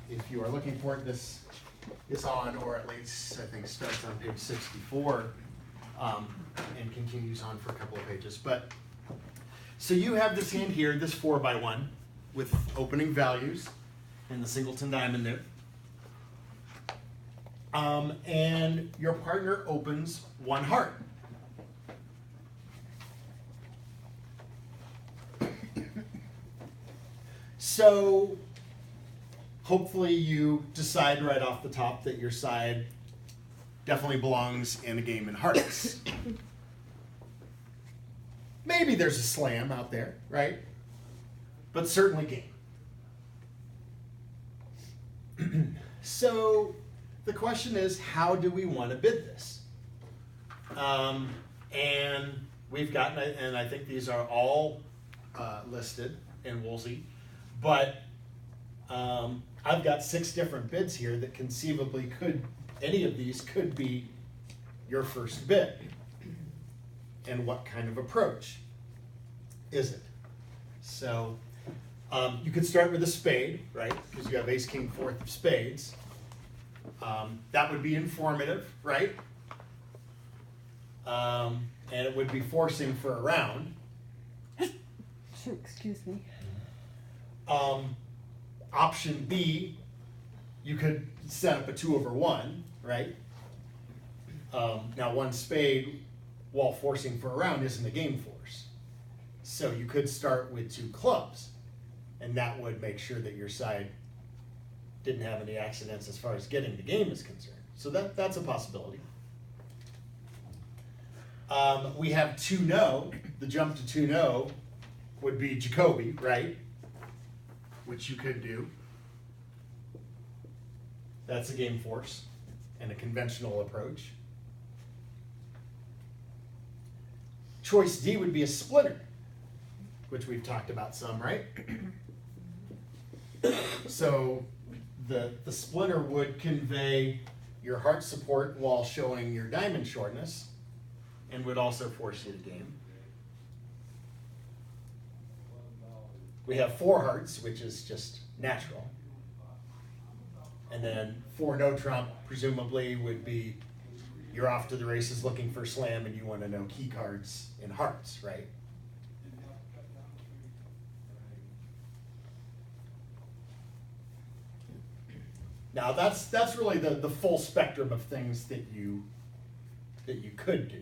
if you are looking for it, this is on, or at least I think starts on page 64 and continues on for a couple of pages. But so you have this hand here, this 4x1 with opening values and the singleton diamond there. And your partner opens one heart. So hopefully you decide right off the top that your side definitely belongs in a game in hearts. Maybe there's a slam out there, right? But certainly game. So the question is, how do we want to bid this? And we've gotten, and I think these are all listed in Woolsey, but I've got 6 different bids here that conceivably any of these could be your first bid. And what kind of approach is it? So you could start with a spade, right? Because you have ace, king, 4th of spades. That would be informative, right? And it would be forcing for a round. Excuse me. Option B, you could set up a 2/1, right? Now, one spade, while forcing for a round, isn't a game force. So you could start with 2 clubs, and that would make sure that your side didn't have any accidents as far as getting the game is concerned. So that's a possibility. We have 2-no. The jump to 2-no would be Jacoby, right? Which you could do. That's a game force and a conventional approach. Choice D would be a splitter, which we've talked about some, right? So the splitter would convey your heart support while showing your diamond shortness and would also force you to game. We have 4 hearts, which is just natural. And then 4 no trump, presumably, would be you're off to the races looking for slam and you want to know key cards in hearts, right? Now that's really the full spectrum of things that you could do.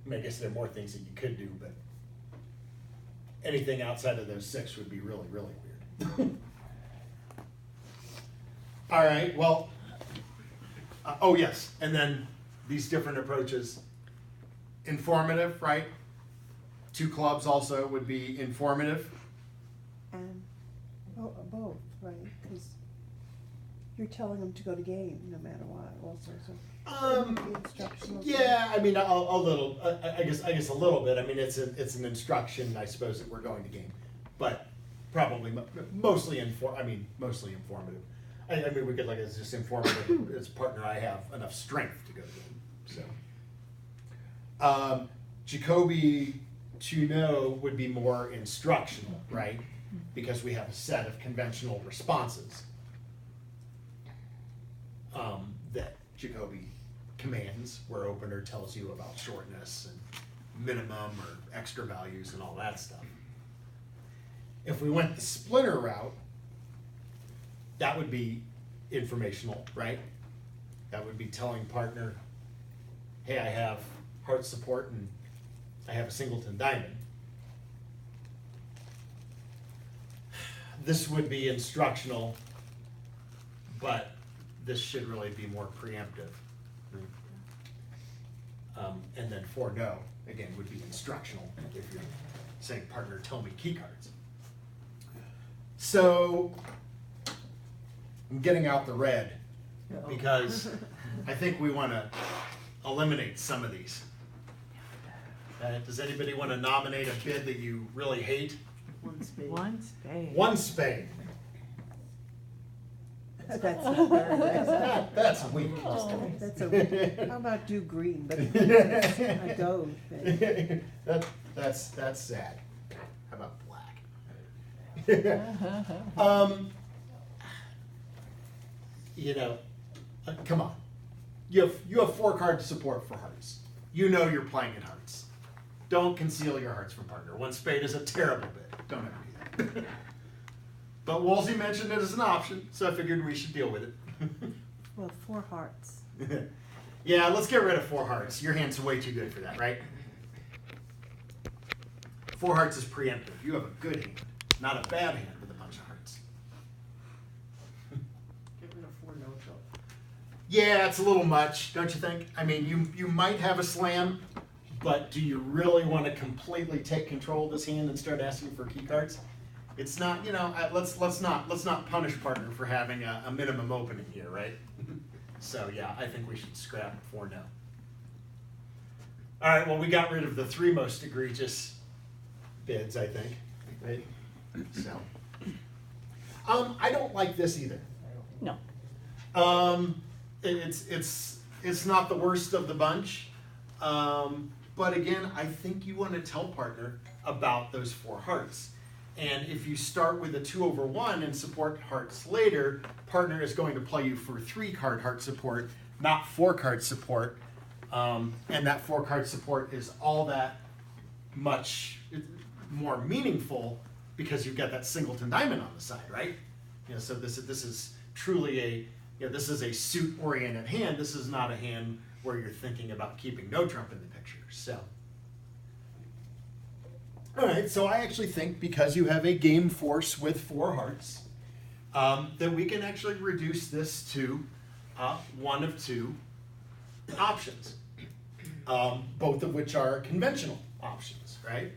I mean, I guess there are more things that you could do, but anything outside of those 6 would be really, really weird. All right, well, oh yes, and then these different approaches. Informative, right? 2 clubs also would be informative. And both, right? Because you're telling them to go to game no matter what. Also, so instructional. Yeah, I mean a little. I guess a little bit. I mean it's an instruction, I suppose, that we're going to game, but probably mostly informative. I mean we could like it's just informative. As a partner, I have enough strength to go to game. So Jacoby 2-no would be more instructional, right? Because we have a set of conventional responses that Jacoby commands, where opener tells you about shortness and minimum or extra values and all that stuff. If we went the splitter route, that would be informational, right? That would be telling partner, hey, I have heart support and I have a singleton diamond. This would be instructional, but this should really be more preemptive. And then 4-no, again, would be instructional if you're saying, partner, tell me key cards. So I'm getting out the red because I think we want to eliminate some of these. Does anybody want to nominate a bid that you really hate? One spade. One spade. One spade. That's not very That's weak. That's okay. How about do green? But I go. That's sad. How about black? you know, come on. You have 4 card support for hearts. You know you're playing in hearts. Don't conceal your hearts from partner. 1 spade is a terrible bid. Don't ever do that. But Woolsey mentioned it as an option, so I figured we should deal with it. Well, 4 hearts. Yeah, let's get rid of 4 hearts. Your hand's way too good for that, right? 4 hearts is preemptive. You have a good hand, not a bad hand with a bunch of hearts. Get rid of 4 no-show. Yeah, it's a little much, don't you think? I mean, you might have a slam, but do you really want to completely take control of this hand and start asking for key cards? It's not, you know, let's not punish partner for having a minimum opening here, right? So yeah, I think we should scrap 4 no. All right, well, we got rid of the 3 most egregious bids, I think, right? So, I don't like this either. No. It's not the worst of the bunch, but again, I think you want to tell partner about those 4 hearts. And if you start with a 2/1 and support hearts later, partner is going to play you for 3 card heart support, not 4 card support. And that 4 card support is all that much more meaningful because you've got that singleton diamond on the side, right? You know, so this is truly this is a suit oriented hand. This is not a hand where you're thinking about keeping no trump in the picture. So. All right, so I actually think because you have a game force with 4 hearts, that we can actually reduce this to 1 of 2 options, both of which are conventional options, right?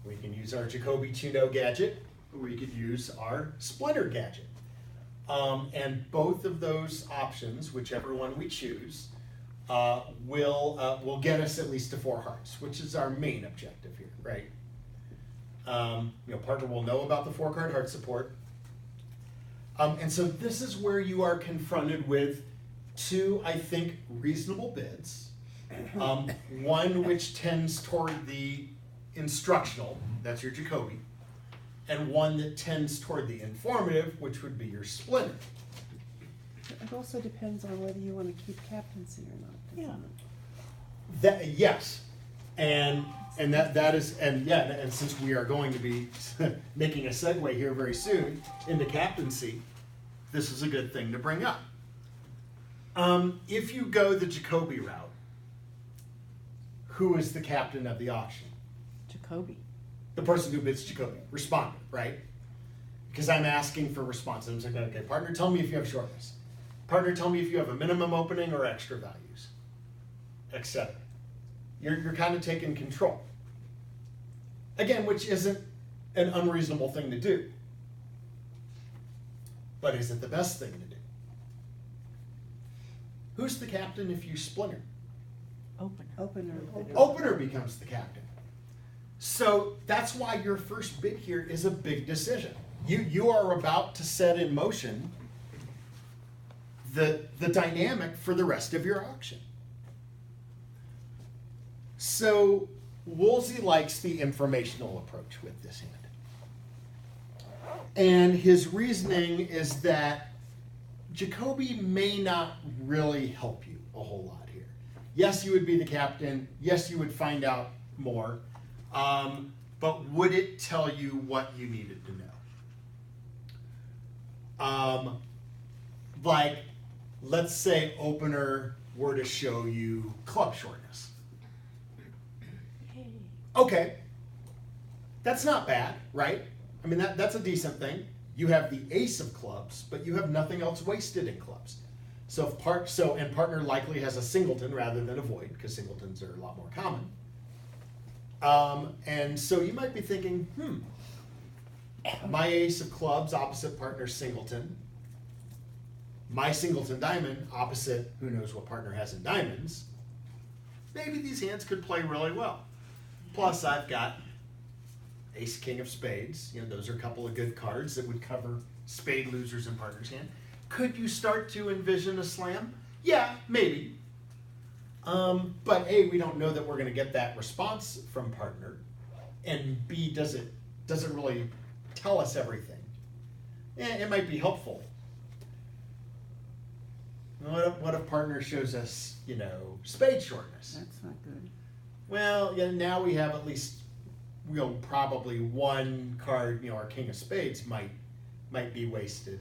We can use our Jacoby 2-no gadget, or we could use our Splinter gadget. And both of those options, whichever one we choose, will get us at least to 4 hearts, which is our main objective here, right? You know, partner will know about the 4 card heart support. And so this is where you are confronted with 2, I think, reasonable bids. One which tends toward the instructional, that's your Jacoby, and one that tends toward the informative, which would be your Splinter. It also depends on whether you want to keep captaincy or not. doesn't it? That, yes, and that is, and yeah, and since we are going to be making a segue here very soon into captaincy, this is a good thing to bring up. If you go the Jacoby route, who is the captain of the auction? Jacoby. The person who bids Jacoby, respondent, right? Because I'm asking for response. I'm saying, okay, partner, tell me if you have shortness. Partner, tell me if you have a minimum opening or extra values, etc. You're kind of taking control. Again, which isn't an unreasonable thing to do. But is it the best thing to do? Who's the captain if you splinter? Opener. Opener becomes the captain. So that's why your first bid here is a big decision. You are about to set in motion the dynamic for the rest of your auction. So Woolsey likes the informational approach with this hand. And his reasoning is that Jacoby may not really help you a whole lot here. Yes, you would be the captain. Yes, you would find out more. But would it tell you what you needed to know? Like, let's say opener were to show you club shortness. Okay, that's not bad, right? I mean, that's a decent thing. You have the ace of clubs, but you have nothing else wasted in clubs. So and partner likely has a singleton rather than a void, because singletons are a lot more common. And so you might be thinking, my ace of clubs opposite partner singleton, my singleton diamond opposite who knows what partner has in diamonds. Maybe these hands could play really well. Plus I've got ace king of spades. You know, those are a couple of good cards that would cover spade losers in partner's hand. Could you start to envision a slam? Yeah, maybe. But A, we don't know that we're going to get that response from partner, and B, does it really tell us everything? It might be helpful. What if partner shows us, you know, spade shortness? That's not good. Well, yeah, now we have at least, you know, probably one card, you know, our king of spades might be wasted.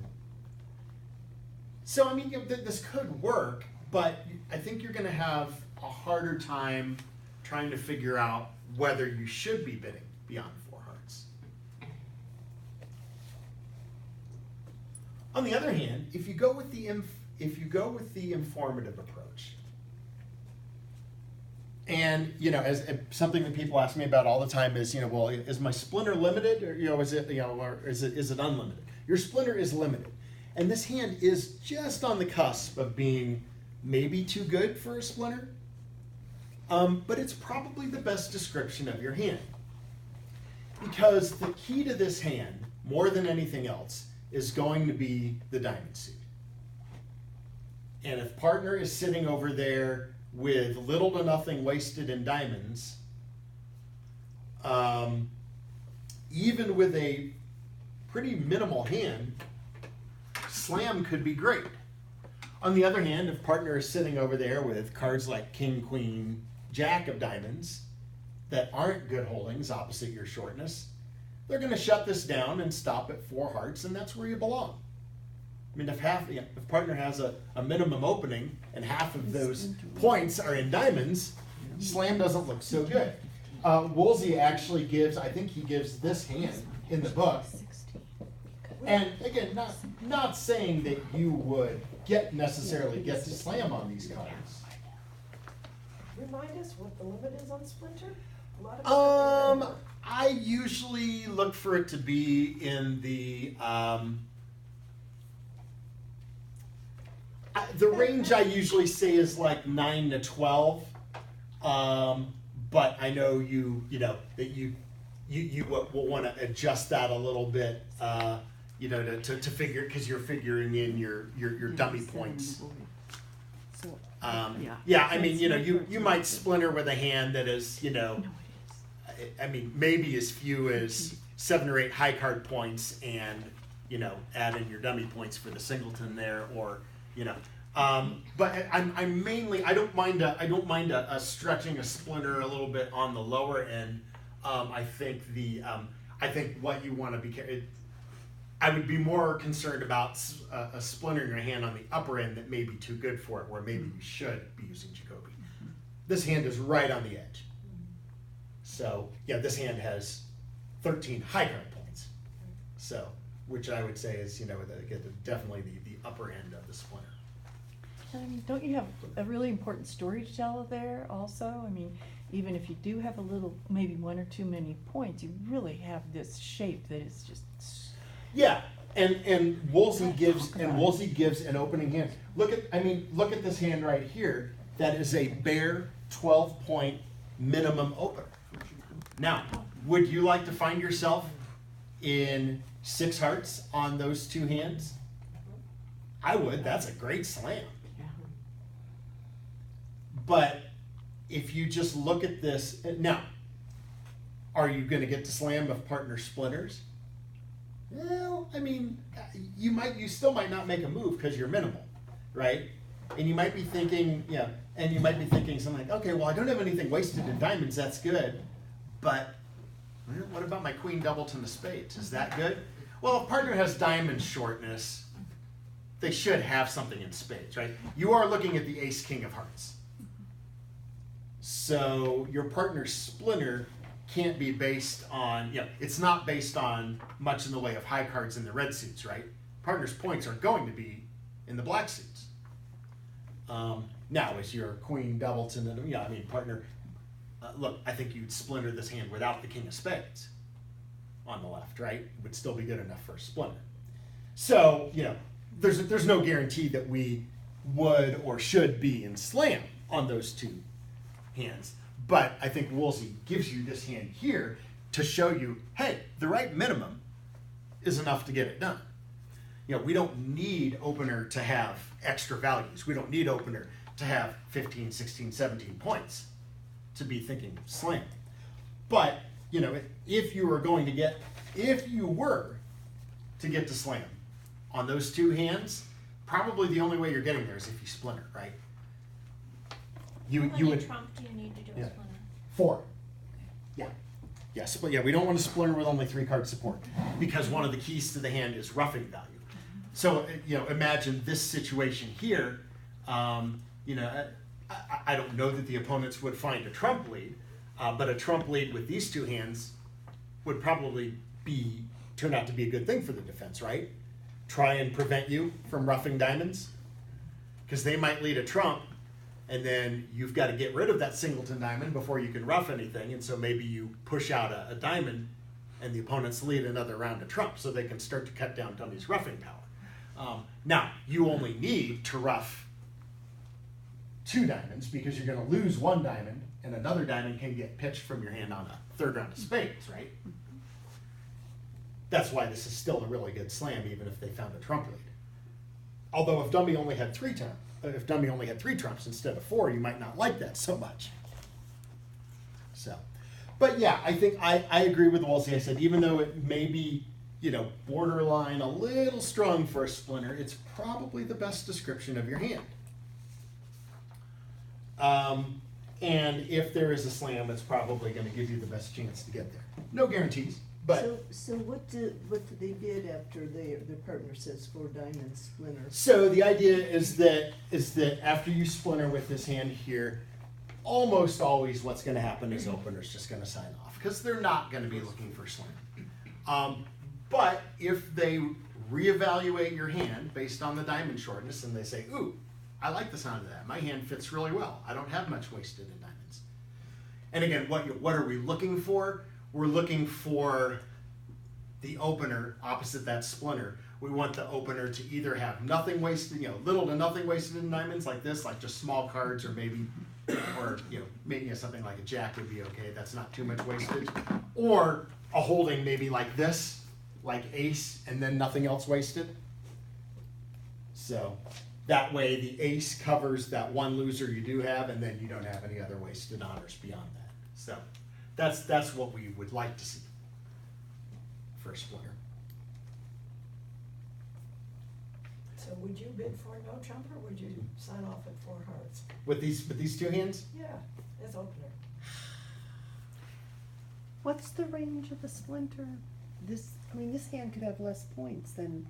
So, I mean, you know, this could work, but I think you're gonna have a harder time trying to figure out whether you should be bidding beyond 4 hearts. On the other hand, if you go with the informative approach, and you know, as something that people ask me about all the time is, you know, well, is my splinter limited, or you know, is it, you know, or is it unlimited? Your splinter is limited, and this hand is just on the cusp of being maybe too good for a splinter, but it's probably the best description of your hand, because the key to this hand, more than anything else, is going to be the diamond suit. And if partner is sitting over there with little to nothing wasted in diamonds, even with a pretty minimal hand, slam could be great. On the other hand, if partner is sitting over there with cards like king, queen, jack of diamonds that aren't good holdings opposite your shortness, they're going to shut this down and stop at 4 hearts, and that's where you belong. I mean, if partner has a minimum opening and half of those points are in diamonds, slam doesn't look so good. Woolsey actually gives, I think he gives this hand in the book. And again, not saying that you would necessarily get to slam on these cards. Remind us what the limit is on Splinter? A lot of us I usually look for it to be in the range I usually say is like 9 to 12. But I know you know that you will want to adjust that a little bit, you know, to figure, because you're figuring in your dummy points. So, Yeah, I mean, you know, you might splinter with a hand that is, you know, I mean, maybe as few as 7 or 8 high card points, and you know, add in your dummy points for the singleton there, or you know. But I'm mainly, I don't mind a stretching a splinter a little bit on the lower end. I think what you want to be, I would be more concerned about a splinter in your hand on the upper end that may be too good for it, where maybe you should be using Jacoby. This hand is right on the edge. So yeah, this hand has 13 high card points. So, which I would say is, you know, definitely the upper end of the splinter. I mean, don't you have a really important story to tell there also? I mean, even if you do have a little, maybe 1 or 2 many points, you really have this shape that is just. Yeah, and Woolsey gives an opening hand. Look at this hand right here. That is a bare 12-point minimum opener. Now, would you like to find yourself in 6 hearts on those 2 hands? I would. That's a great slam. But if you just look at this now, are you going to get to slam if partner splinters? Well, I mean, you still might not make a move because you're minimal, right? And you might be thinking, something like, okay, well, I don't have anything wasted in diamonds. That's good, but well, what about my queen doubleton of spades? Is that good? Well, if partner has diamond shortness, they should have something in spades, right? You are looking at the ace king of hearts. So your partner's splinter can't be based on, it's not based on much in the way of high cards in the red suits, right? Partner's points are going to be in the black suits. Now, is your queen doubleton, partner, look, I think you'd splinter this hand without the king of spades on the left, right? It would still be good enough for a splinter. So, there's no guarantee that we would or should be in slam on those 2 hands. But I think Woolsey gives you this hand here to show you, hey, the right minimum is enough to get it done. We don't need opener to have extra values. We don't need opener to have 15, 16, 17 points to be thinking slam. But, if you were to get to slam on those 2 hands, probably the only way you're getting there is if you splinter, right? You How many would trump do you need to do Yeah. a splinter? 4. Yeah. Yes, but yeah, we don't want to splinter with only 3 card support because one of the keys to the hand is roughing value. So imagine this situation here. I don't know that the opponents would find a trump lead, but a trump lead with these 2 hands would probably turn out to be a good thing for the defense, right? Try and prevent you from roughing diamonds, because they might lead a trump, and then you've got to get rid of that singleton diamond before you can rough anything, and so maybe you push out a diamond, and the opponents lead another round of trump, so they can start to cut down dummies' roughing power. Now, you only need to rough 2 diamonds because you're going to lose 1 diamond, and another diamond can get pitched from your hand on a 3rd round of spades, right? That's why this is still a really good slam, even if they found a trump lead. Although if dummy only had 3 trumps instead of 4, you might not like that so much. So, but yeah, I think I agree with Wolsey. I said even though it may be borderline a little strong for a splinter, it's probably the best description of your hand. And if there is a slam, it's probably going to give you the best chance to get there. No guarantees, but So what do they bid after their partner says 4 diamonds splinter? so the idea is that after you splinter with this hand here, almost always what's going to happen is opener's just going to sign off because they're not going to be looking for slam. But if they reevaluate your hand based on the diamond shortness and they say, ooh, I like the sound of that. My hand fits really well. I don't have much wasted in diamonds. And again, what are we looking for? We're looking for the opener opposite that splinter. We want the opener to either have nothing wasted, little to nothing wasted in diamonds like this, like just small cards, or maybe something like a jack would be okay. That's not too much wasted. Or a holding maybe like this, like ace, and then nothing else wasted. So that way the ace covers that one loser you do have, and then you don't have any other wasted honors beyond that. So that's what we would like to see for a splinter. So would you bid for no trump, or would you sign off at 4 hearts? With these 2 hands? Yeah, as opener. What's the range of the splinter? This hand could have less points than,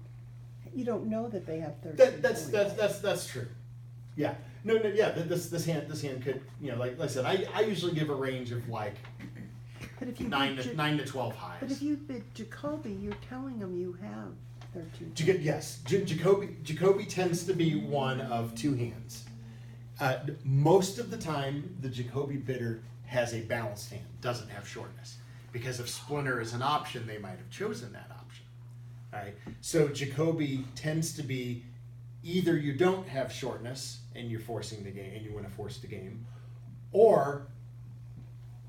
you don't know that they have 13 points. That's true. Yeah. No, yeah, this hand could, like I said, I usually give a range of like But if you 9 bid to 12 highs. But if you bid Jacoby, you're telling them you have 13. Yes, Jacoby tends to be one of 2 hands. Most of the time, the Jacoby bidder has a balanced hand, doesn't have shortness. Because if splinter is an option, they might have chosen that option. All right. So Jacoby tends to be either you don't have shortness and you're forcing the game and you want to force the game, or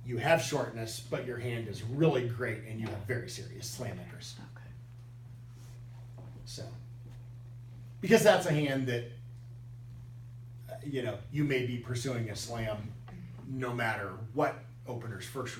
you have shortness but your hand is really great and you have very serious slam interest. Okay. So, because that's a hand that you may be pursuing a slam no matter what opener's first